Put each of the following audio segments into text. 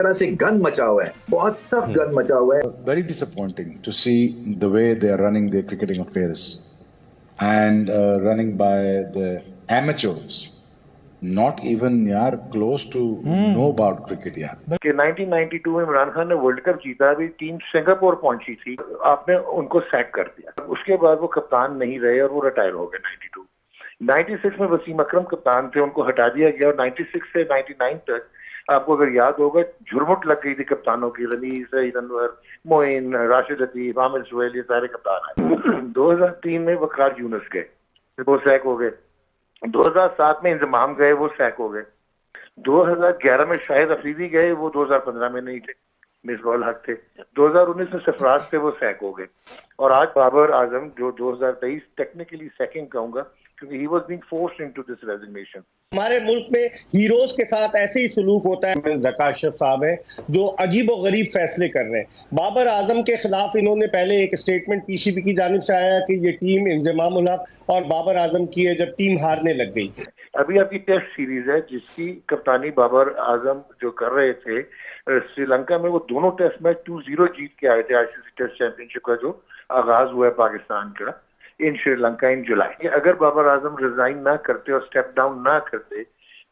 तरह से गन मचा हुआ है, बहुत सख्त गन मचा हुआ है। Very disappointing to see the way they are running their cricketing affairs and running by the amateurs, not even यार close to know about cricket यार। कि 1992 में इमरान खान ने वर्ल्ड कप जीता, अभी टीम सिंगापुर पहुंची थी, आपने उनको सैक कर दिया। उसके बाद वो कप्तान नहीं रहे और वो रिटायर हो गए 92। 96 में वसीम अकरम कप्तान थे, उनको हटा दिया गया और 96 से 99 तक आपको अगर याद होगा झुरमुट लग गई थी कप्तानों की। रमीज, सईद अनवर, मोइन, राशिद लतीफ, आमिर सुहेल, ये सारे कप्तान आए। 2003 में वकार यूनुस गए, वो सैक हो गए। 2007 में इंजमाम गए, वो सैक हो गए। 2011 में शाहिद अफरीदी गए, वो 2015 में नहीं थे, मिसबाउल हक थे। 2019 में सरफराज थे, वो सैक हो गए। और आज बाबर आजम जो 2023 टेक्निकली सैकिंग कहूंगा क्योंकि he was being forced into this resignation. हमारे मुल्क में हीरोज के साथ ऐसे ही सलूक होता है। ज़का अशरफ साहब है जो अजीब और गरीब फैसले कर रहे हैं। बाबर आजम के खिलाफ इन्होंने पहले एक स्टेटमेंट पीसीबी की जानिब से आया कि ये टीम इंजमाम उल हक और बाबर आजम की है जब टीम हारने लग गई। अभी आपकी टेस्ट सीरीज है जिसकी कप्तानी बाबर आजम जो कर रहे थे श्रीलंका में, वो दोनों टेस्ट मैच 2-0 जीत के आए थे। आईसीसी टेस्ट चैंपियनशिप का जो आगाज हुआ है पाकिस्तान का इन श्रीलंका इन जुलाई। अगर बाबर आजम रिजाइन ना करते और स्टेप डाउन ना करते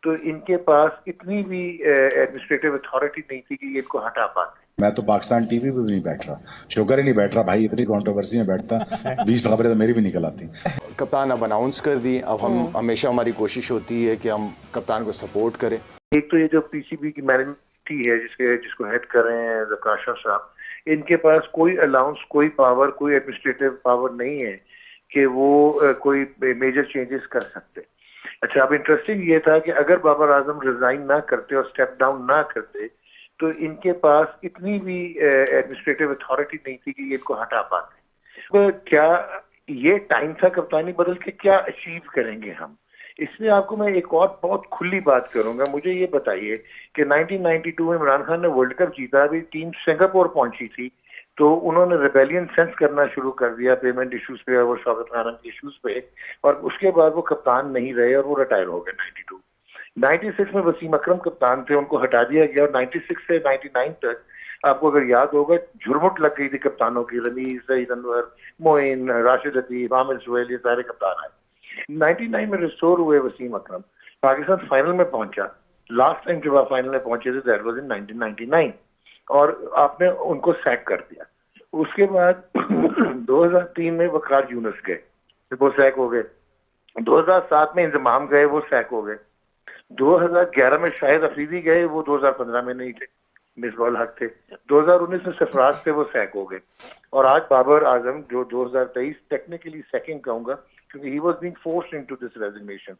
तो इनके पास इतनी भी एडमिनिस्ट्रेटिव अथॉरिटी नहीं थी कि ये इनको हटा पाते। मैं तो पाकिस्तान टीवी पे भी नहीं बैठ रहा, शुगर ही नहीं बैठ रहा भाई, इतनी कंट्रोवर्सी में बैठता 20 खबरें तो मेरी भी निकल आती। कप्तान अब अनाउंस कर दी, अब हम हमेशा हमारी कोशिश होती है कि हम कप्तान को सपोर्ट करें। एक तो ये जो पीसीबी की मैनेजमेंट है जिसको हेड कर रहे हैं ज़का अशरफ साहब, इनके पास कोई अलाउंस, कोई पावर, कोई एडमिनिस्ट्रेटिव पावर नहीं है कि वो कोई मेजर चेंजेस कर सकते। अच्छा, अब इंटरेस्टिंग ये था कि अगर बाबर आजम रिजाइन ना करते और स्टेप डाउन ना करते तो इनके पास इतनी भी एडमिनिस्ट्रेटिव अथॉरिटी नहीं थी कि ये इनको हटा पाते। तो क्या ये टाइम था कप्तानी बदल के क्या अचीव करेंगे हम? इसमें आपको मैं एक और बहुत खुली बात करूंगा। मुझे ये बताइए कि 1992 में इमरान खान ने वर्ल्ड कप जीता, अभी टीम सिंगापुर पहुंची थी, तो उन्होंने रिबेलियन सेंस करना शुरू कर दिया पेमेंट इश्यूज पे और वो शौकत खान के इश्यूज पे, और उसके बाद वो कप्तान नहीं रहे और वो रिटायर हो गए 92। 96 में वसीम अकरम कप्तान थे, उनको हटा दिया गया और 96 से 99 तक आपको अगर याद होगा झुरमुट लग गई थी कप्तानों की। रमीज, सईद अनवर, मोइन, राशिद लतीफ, आमिर सुहेल, ये सारे कप्तान आए। 99 में रिस्टोर हुए वसीम अकरम, पाकिस्तान फाइनल में पहुंचा। लास्ट टाइम जब आप फाइनल में पहुंचे थे दैट वाज इन 1999 और आपने उनको सैक कर दिया। उसके बाद 2003 में वकार यूनुस गए, वो सैक हो गए। 2007 में इंजमाम गए, वो सैक हो गए। 2011 में शाहिद अफरीदी गए, वो 2015 में नहीं थे, मिसबाउल हक थे। 2019 में सरफराज थे, वो सैक हो गए। और आज बाबर आजम जो 2023 टेक्निकली सैकिंग कहूंगा क्योंकि he was being forced into this resignation.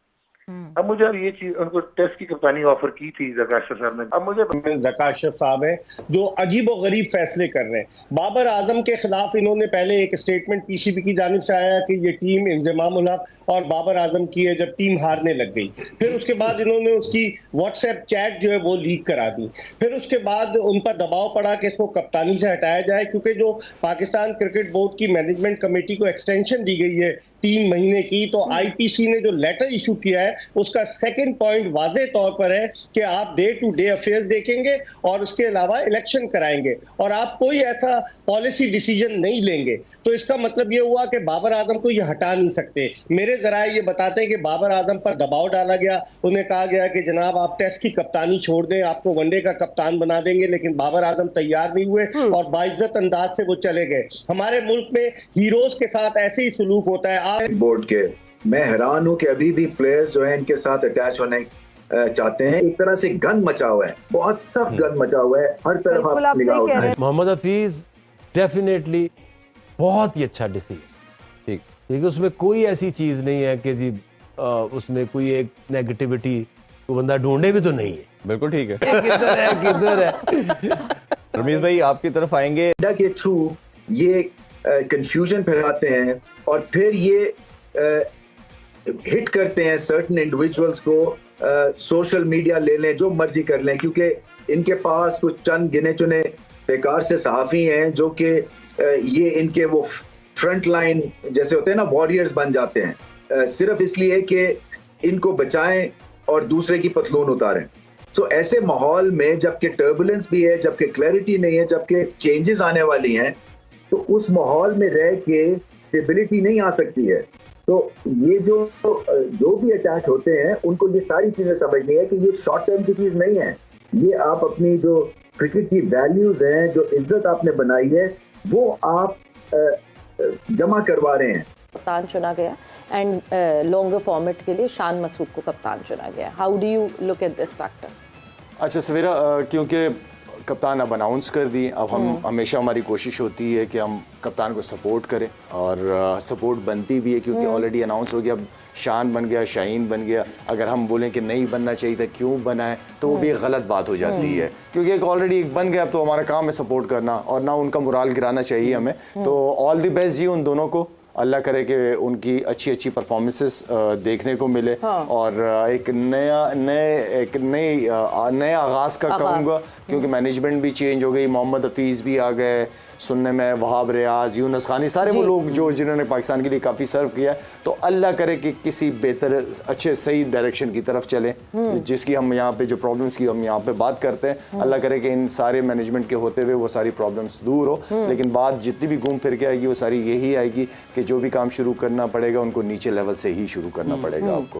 अब मुझे ये चीज, उनको टेस्ट की कप्तानी ऑफर की थी ज़का अशरफ साहब ने। अब मुझे ज़का अशरफ साहब है जो अजीब और गरीब फैसले कर रहे हैं। बाबर आजम के खिलाफ इन्होंने पहले एक स्टेटमेंट पीसीबी की जानिब से आया कि ये टीम इंजमाम उल हक और बाबर आजम की है जब टीम हारने लग गई। फिर उसके बाद इन्होंने उसकी व्हाट्सएप चैट जो है वो लीक करा दी। फिर उसके बाद उन पर दबाव पड़ा कि इसको कप्तानी से हटाया जाए, क्योंकि जो पाकिस्तान क्रिकेट बोर्ड की मैनेजमेंट कमेटी को एक्सटेंशन दी गई है 3 महीने की, तो आईपीसी ने जो लेटर इशू किया है उसका सेकंड पॉइंट वाज़े तौर पर है कि आप डे टू डे अफेयर्स देखेंगे और उसके अलावा इलेक्शन कराएंगे और आप कोई ऐसा पॉलिसी डिसीजन नहीं लेंगे। तो इसका मतलब ये हुआ कि बाबर आजम को ये हटा नहीं सकते। मेरे जराए ये बताते हैं कि बाबर आजम पर दबाव डाला गया, उन्हें कहा गया कि जनाब आप टेस्ट की कप्तानी छोड़ दें, आपको वनडे का कप्तान बना देंगे, लेकिन बाबर आजम तैयार नहीं हुए और बाइज्जत अंदाज से वो चले गए। हमारे मुल्क में हीरोज के साथ ऐसे ही सलूक होता है। बोर्ड के मैं हैरान हूँ कि अभी भी प्लेयर्स जो है इनके साथ अटैच होने चाहते हैं। एक तरह से गन मचा हुआ है, बहुत सख्त गन मचा हुआ है, हर तरफ आप निगाह उठाएं। मोहम्मद हफीज डेफिनेटली बहुत ही अच्छा डिसीजन, ठीक, क्योंकि उसमें कोई ऐसी चीज नहीं है कि जी उसमें कोई एक नेगेटिविटी को बंदा ढूंढे भी तो नहीं है। बिल्कुल ठीक है। किधर है रमीज भाई आपकी तरफ आएंगे। के थ्रू ये कंफ्यूजन फैलाते हैं और फिर ये हिट करते हैं सर्टन इंडिविजुअल्स को। सोशल मीडिया ले लें, जो मर्जी कर लें, क्योंकि इनके पास कुछ चंद गिने चुने बेकार से सहाफ़ी हैं जो कि ये इनके वो फ्रंट लाइन जैसे होते हैं ना, वॉरियर्स बन जाते हैं सिर्फ इसलिए कि इनको बचाएं और दूसरे की पतलून उतारें। तो ऐसे माहौल में जबकि टर्बुलेंस भी है, जबकि क्लैरिटी नहीं है, जबकि चेंजेस आने वाली हैं, तो उस माहौल में रह के स्टेबिलिटी नहीं आ सकती है। तो ये जो भी अटैच होते हैं उनको ये सारी चीजें समझनी है कि ये शॉर्ट टर्म की चीज नहीं है। ये आप अपनी जो क्रिकेट की वैल्यूज हैं, जो इज्जत आपने बनाई है, वो आप जमा करवा रहे हैं। कप्तान चुना गया एंड लॉन्गर फॉर्मेट के लिए शान मसूद को कप्तान चुना गया। How do you look at this factor? अच्छा सवेरा, क्योंकि कप्तान अब अनाउंस कर दिए, अब हम हमेशा हमारी कोशिश होती है कि हम कप्तान को सपोर्ट करें और सपोर्ट बनती भी है क्योंकि ऑलरेडी अनाउंस हो गया। अब शान बन गया, शाहीन बन गया। अगर हम बोलें कि नहीं बनना चाहिए था, क्यों बना है, तो वो भी एक गलत बात हो जाती है क्योंकि एक ऑलरेडी एक बन गया। अब तो हमारा काम है सपोर्ट करना और ना उनका मोराल गिराना चाहिए हमें। तो ऑल द बेस्ट जी उन दोनों को। अल्लाह करे कि उनकी अच्छी अच्छी परफॉर्मेंसेस देखने को मिले। हाँ। और एक नए आगाज़ का कहूँगा क्योंकि मैनेजमेंट भी चेंज हो गई। मोहम्मद हफीज़ भी आ गए सुनने में, वहाब रियाज, यूनुस खान, सारे वो लोग जो जिन्होंने पाकिस्तान के लिए काफ़ी सर्व किया। तो अल्लाह करे कि किसी बेहतर अच्छे सही डायरेक्शन की तरफ चले, जिसकी हम यहाँ पे जो प्रॉब्लम्स की हम यहाँ पे बात करते हैं। अल्लाह करे कि इन सारे मैनेजमेंट के होते हुए वो सारी प्रॉब्लम्स दूर हो। लेकिन बात जितनी भी घूम फिर के आएगी वो सारी यही आएगी कि जो भी काम शुरू करना पड़ेगा उनको नीचे लेवल से ही शुरू करना पड़ेगा आपको।